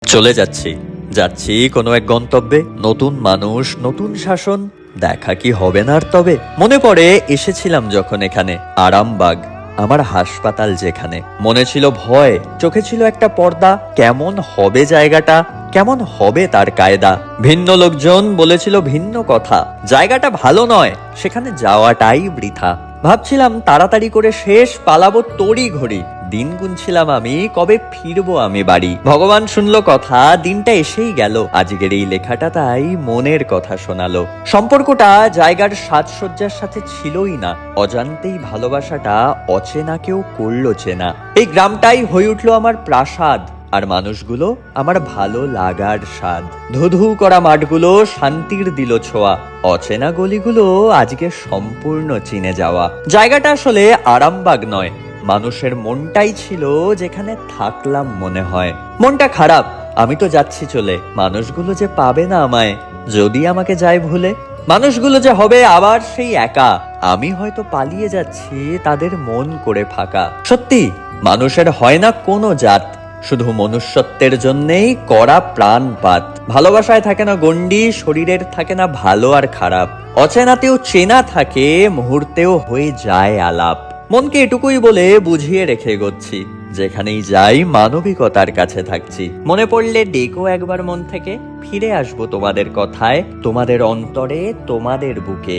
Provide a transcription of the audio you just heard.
চলে যাচ্ছি যাচ্ছি কোনো এক গন্তব্যে। নতুন মানুষ, নতুন শাসন, দেখা কি হবে না আর তবে? মনে পড়ে এসেছিলাম যখন এখানে, আরামবাগ, আমার হাসপাতাল যেখানে। মনে ছিল ভয়, চোখে ছিল একটা পর্দা। কেমন হবে জায়গাটা, কেমন হবে তার কায়দা। ভিন্ন লোকজন বলেছিল ভিন্ন কথা। জায়গাটা ভালো নয়, সেখানে যাওয়াটাই বৃথা। ভাবছিলাম তাড়াতাড়ি করে শেষ, পালাবো তড়ি ঘড়ি। দিন গুনছিলাম আমি, কবে ফিরবো আমি বাড়ি। ভগবান শুনলো কথা, দিনটা এসেই গেল। আজকের এই লেখাটা তাই মনের কথা শোনালো। সম্পর্কটা জায়গার সাজসজ্জার সাথে ছিলই না, অজান্তেই ভালোবাসাটা অচেনা কেউ করলো চেনা। এই গ্রামটাই হয়ে উঠলো আমার প্রাসাদ, আর মানুষগুলো আমার ভালো লাগার স্বাদ। ধুধু করা মাঠগুলো শান্তির দিল ছোঁয়া, অচেনা গলিগুলো আজকে সম্পূর্ণ চিনে যাওয়া। জায়গাটা আসলে আরামবাগ নয়, মানুষের মনটাই ছিল যেখানে থাকলাম মনে হয়। মনটা খারাপ, আমি তো যাচ্ছি চলে। মানুষগুলো যে পাবে না আমায় যদি আমাকে যায় ভুলে। মানুষগুলো যে হবে আবার সেই একা, আমি হয়তো পালিয়ে যাচ্ছি তাদের মন করে ফাঁকা। সত্যি মানুষের হয় না কোনো জাত, শুধু মনুষ্যত্বের জন্যেই করা প্রাণপাত। ভালোবাসায় থাকে না গণ্ডি, শরীরের থাকে না ভালো আর খারাপ। অচেনাতেও চেনা থাকে, মুহূর্তেও হয়ে যায় আলাপ। মনকে এটুকুই বলে বুঝিয়ে রেখে এগোচ্ছি, যেখানেই যাই মানবিকতার কাছে থাকছি। মনে পড়লে ডেকো একবার মন থেকে, ফিরে আসবো তোমাদের কথায়, তোমাদের অন্তরে, তোমাদের বুকে।